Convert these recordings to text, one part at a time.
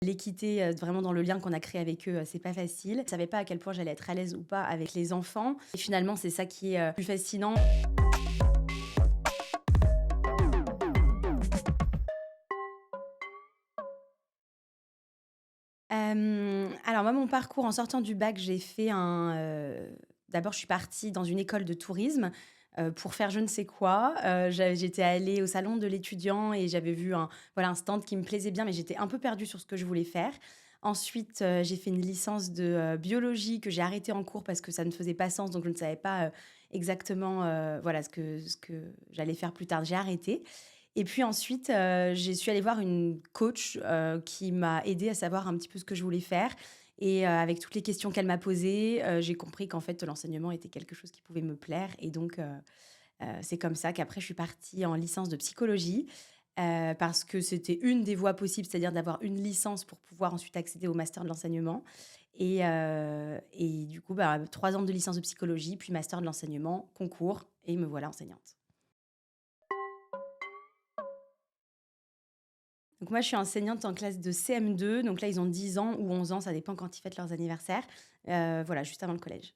L'équité, vraiment dans le lien qu'on a créé avec eux, c'est pas facile. Je savais pas à quel point j'allais être à l'aise ou pas avec les enfants et finalement, c'est ça qui est, plus fascinant. Alors moi, mon parcours en sortant du bac, j'ai fait d'abord, je suis partie dans une école de tourisme, pour faire je ne sais quoi. J'étais allée au salon de l'étudiant et j'avais vu un stand qui me plaisait bien, mais j'étais un peu perdue sur ce que je voulais faire. Ensuite, j'ai fait une licence de, biologie que j'ai arrêtée en cours parce que ça ne faisait pas sens, donc je ne savais pas, exactement, ce que j'allais faire plus tard. J'ai arrêté et puis ensuite, je suis allée voir une coach, qui m'a aidée à savoir un petit peu ce que je voulais faire et avec toutes les questions qu'elle m'a posées, j'ai compris qu'en fait, l'enseignement était quelque chose qui pouvait me plaire et donc c'est comme ça qu'après je suis partie en licence de psychologie, parce que c'était une des voies possibles, c'est-à-dire d'avoir une licence pour pouvoir ensuite accéder au master de l'enseignement et du coup, 3 ans de licence de psychologie, puis master de l'enseignement, concours et me voilà enseignante. Donc moi, je suis enseignante en classe de CM2, donc là, ils ont 10 ans ou 11 ans, ça dépend quand ils fêtent leurs anniversaires, voilà, juste avant le collège.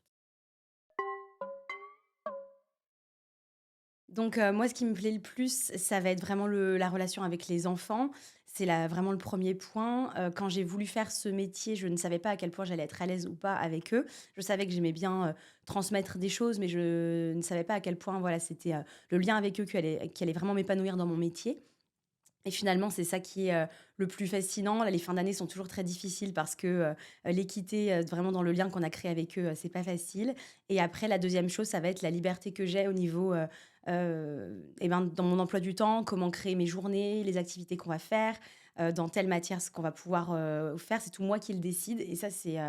Donc moi, ce qui me plaît le plus, ça va être vraiment la relation avec les enfants. C'est vraiment le premier point. Quand j'ai voulu faire ce métier, je ne savais pas à quel point j'allais être à l'aise ou pas avec eux. Je savais que j'aimais bien, transmettre des choses, mais je ne savais pas à quel point, voilà, c'était, le lien avec eux qui allait vraiment m'épanouir dans mon métier. Et finalement, c'est ça qui est, le plus fascinant. Là, les fins d'année sont toujours très difficiles parce que, l'équité, vraiment dans le lien qu'on a créé avec eux, c'est pas facile. Et après, la deuxième chose, ça va être la liberté que j'ai au niveau, dans mon emploi du temps, comment créer mes journées, les activités qu'on va faire, dans telle matière, ce qu'on va pouvoir, faire. C'est tout moi qui le décide et ça,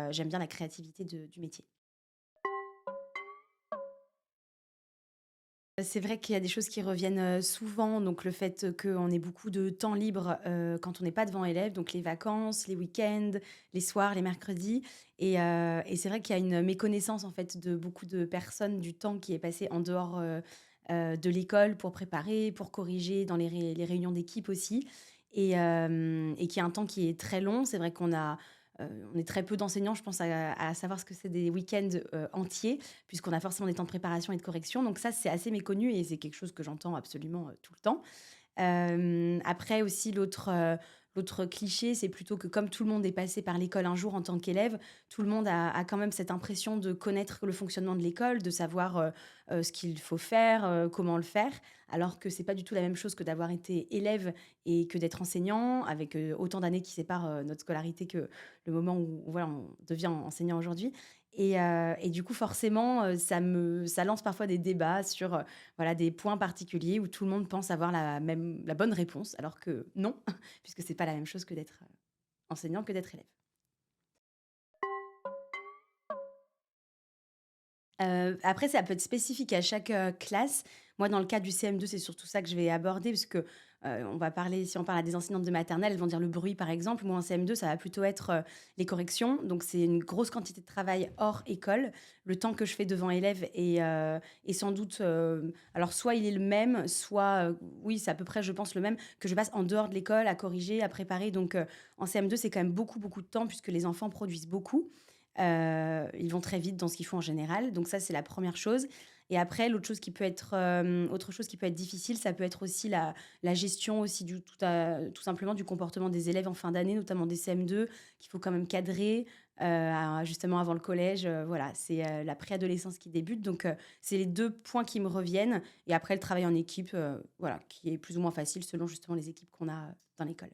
j'aime bien la créativité du métier. C'est vrai qu'il y a des choses qui reviennent, souvent, donc le fait, qu'on ait beaucoup de temps libre, quand on n'est pas devant élèves, donc les vacances, les week-ends, les soirs, les mercredis et c'est vrai qu'il y a une méconnaissance, en fait, de beaucoup de personnes du temps qui est passé en dehors, de l'école pour préparer, pour corriger dans les réunions d'équipe aussi et qui est un temps qui est très long. C'est vrai on est très peu d'enseignants, je pense, à savoir ce que c'est des week-ends, entiers puisqu'on a forcément des temps de préparation et de correction. Donc ça, c'est assez méconnu et c'est quelque chose que j'entends absolument, tout le temps. Après aussi l'autre cliché, c'est plutôt que comme tout le monde est passé par l'école un jour en tant qu'élève, tout le monde a quand même cette impression de connaître le fonctionnement de l'école, de savoir, ce qu'il faut faire, comment le faire. Alors que c'est pas du tout la même chose que d'avoir été élève et que d'être enseignant avec, autant d'années qui séparent, notre scolarité que le moment où voilà, on devient enseignant aujourd'hui et du coup forcément, ça lance parfois des débats sur, voilà, des points particuliers où tout le monde pense avoir la bonne réponse, alors que non, puisque c'est pas la même chose que d'être, enseignant que d'être élève. Après ça peut être spécifique à chaque, classe. Moi, dans le cas du CM2, c'est surtout ça que je vais aborder parce que, on va parler si on parle à des enseignantes de maternelle, elles vont dire le bruit, par exemple. Moi, en CM2, ça va plutôt être, les corrections. Donc c'est une grosse quantité de travail hors école. Le temps que je fais devant élèves est sans doute, alors soit il est le même, soit, oui, c'est à peu près, je pense, le même que je passe en dehors de l'école à corriger, à préparer. Donc, en CM2, c'est quand même beaucoup, beaucoup de temps puisque les enfants produisent beaucoup. Ils vont très vite dans ce qu'ils font en général, donc ça, c'est la première chose et après l'autre chose qui peut être, autre chose qui peut être difficile, ça peut être aussi la gestion aussi tout simplement du comportement des élèves en fin d'année, notamment des CM2 qu'il faut quand même cadrer, justement avant le collège, voilà, c'est, la préadolescence qui débute donc c'est les 2 points qui me reviennent et après le travail en équipe, voilà, qui est plus ou moins facile selon justement les équipes qu'on a, dans l'école.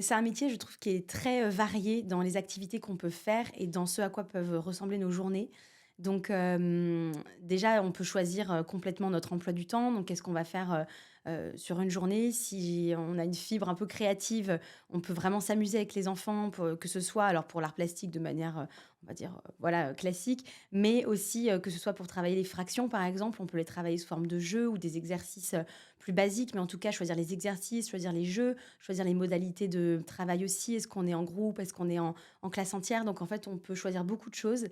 C'est un métier, je trouve, qui est très, varié dans les activités qu'on peut faire et dans ce à quoi peuvent ressembler nos journées. Donc, déjà, on peut choisir, complètement notre emploi du temps. Donc, qu'est-ce qu'on va faire, sur une journée? Si on a une fibre un peu créative, on peut vraiment s'amuser avec les enfants, que ce soit alors pour l'art plastique de manière, on va dire, voilà, classique, mais aussi, que ce soit pour travailler les fractions, par exemple. On peut les travailler sous forme de jeux ou des exercices, plus basiques, mais en tout cas, choisir les exercices, choisir les jeux, choisir les modalités de travail aussi. Est-ce qu'on est en groupe? Est-ce qu'on est en classe entière? Donc en fait, on peut choisir beaucoup de choses.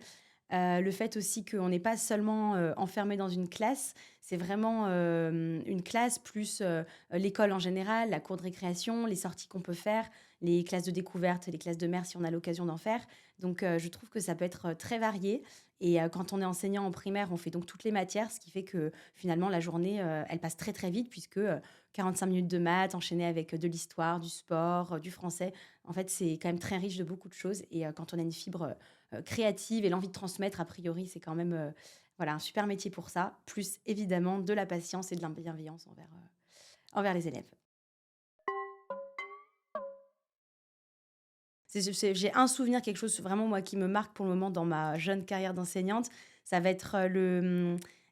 Le fait aussi qu'on n'est pas seulement, enfermé dans une classe, C'est vraiment, une classe plus, l'école en général, la cour de récréation, les sorties qu'on peut faire, les classes de découverte, les classes de mer si on a l'occasion d'en faire. Donc je trouve que ça peut être, très varié et quand on est enseignant en primaire, on fait donc toutes les matières, ce qui fait que finalement la journée, elle passe très, très vite puisque, 45 minutes de maths enchaînées avec, de l'histoire, du sport, du français. En fait, c'est quand même très riche de beaucoup de choses et quand on a une fibre, créative et l'envie de transmettre, a priori, c'est quand même, voilà, un super métier pour ça, plus évidemment de la patience et de la bienveillance envers les élèves. J'ai un souvenir, quelque chose vraiment moi qui me marque pour le moment dans ma jeune carrière d'enseignante, ça va être,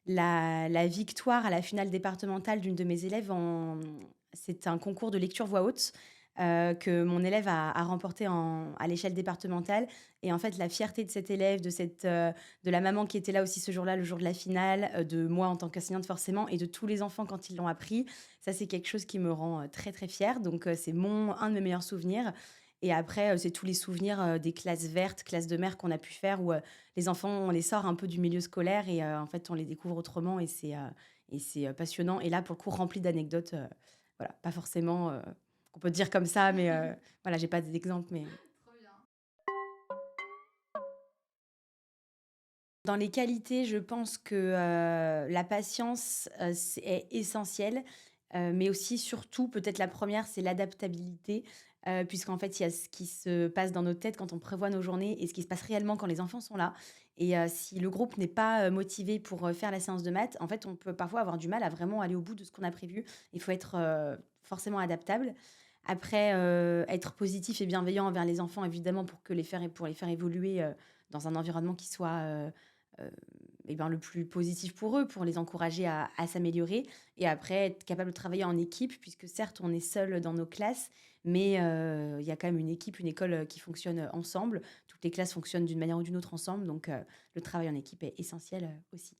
la victoire à la finale départementale d'une de mes élèves c'est un concours de lecture voix haute, que mon élève a remporté à l'échelle départementale et en fait la fierté de cet élève, de la maman qui était là aussi ce jour-là, le jour de la finale, de moi en tant qu'enseignante forcément et de tous les enfants quand ils l'ont appris, ça c'est quelque chose qui me rend, très, très fière donc c'est mon un de mes meilleurs souvenirs et après, c'est tous les souvenirs, des classes vertes, classes de mer qu'on a pu faire où, les enfants, on les sort un peu du milieu scolaire et en fait, on les découvre autrement et c'est passionnant et là, pour le coup, rempli d'anecdotes, voilà, pas forcément, qu'on peut dire comme ça, mais voilà, j'ai pas d'exemple, mais dans les qualités, je pense que, la patience, est essentielle, mais aussi, surtout, peut-être la première, c'est l'adaptabilité, puisqu'en fait, il y a ce qui se passe dans nos têtes quand on prévoit nos journées et ce qui se passe réellement quand les enfants sont là et si le groupe n'est pas, motivé pour, faire la séance de maths, en fait, on peut parfois avoir du mal à vraiment aller au bout de ce qu'on a prévu. Il faut être, forcément adaptable. Après, être positif et bienveillant envers les enfants, évidemment, pour les faire évoluer, dans un environnement qui soit, heu et ben, le plus positif pour eux, pour les encourager à s'améliorer et après être capable de travailler en équipe puisque certes on est seul dans nos classes, mais il y a quand même une équipe, une école, qui fonctionne, ensemble. Toutes les classes fonctionnent d'une manière ou d'une autre ensemble donc le travail en équipe est essentiel, aussi.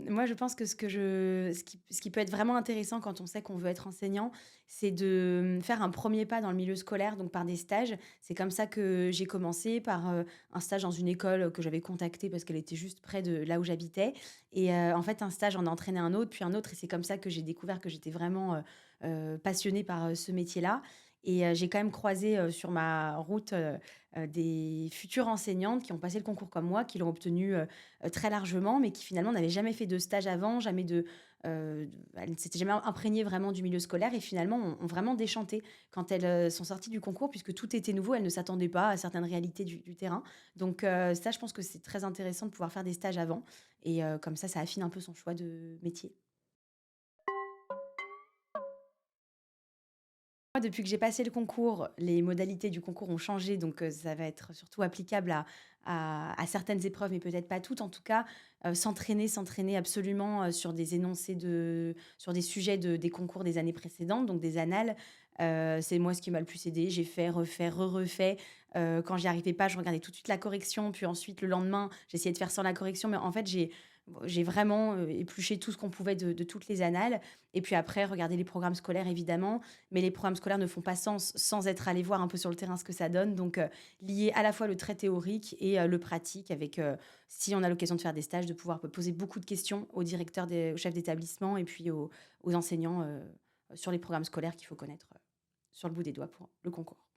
Moi, je pense que ce qui peut être vraiment intéressant quand on sait qu'on veut être enseignant, c'est de, faire un premier pas dans le milieu scolaire, donc par des stages. C'est comme ça que j'ai commencé, par, un stage dans une école, que j'avais contactée parce qu'elle était juste près de là où j'habitais et en fait, un stage en a entraîné un autre, puis un autre et c'est comme ça que j'ai découvert que j'étais vraiment, passionnée par, ce métier-là et j'ai quand même croisé, sur ma route, des futures enseignantes qui ont passé le concours comme moi, qui l'ont obtenu, très largement, mais qui finalement n'avaient jamais fait de stage avant, jamais elles ne s'étaient jamais imprégnées vraiment du milieu scolaire et finalement ont vraiment déchanté quand elles, sont sorties du concours puisque tout était nouveau. Elles ne s'attendaient pas à certaines réalités du terrain. Donc ça, je pense que c'est très intéressant de pouvoir faire des stages avant et comme ça affine un peu son choix de métier. Moi, depuis que j'ai passé le concours, les modalités du concours ont changé, donc ça va être surtout applicable à certaines épreuves, mais peut-être pas toutes. En tout cas, s'entraîner absolument, sur des sujets des concours des années précédentes, donc des annales. C'est moi ce qui m'a le plus aidé. J'ai fait, refait, refait. Quand j'y arrivais pas, je regardais tout de suite la correction, puis ensuite le lendemain, j'essayais de faire sans la correction, mais en fait, j'ai vraiment, épluché tout ce qu'on pouvait de toutes les annales et puis après regarder les programmes scolaires évidemment, mais les programmes scolaires ne font pas sens sans être allé voir un peu sur le terrain ce que ça donne. Donc, lier à la fois le très théorique et le pratique avec, si on a l'occasion de faire des stages, de pouvoir poser beaucoup de questions aux directeurs, aux chefs d'établissement et puis aux enseignants sur les programmes scolaires qu'il faut connaître sur le bout des doigts pour le concours.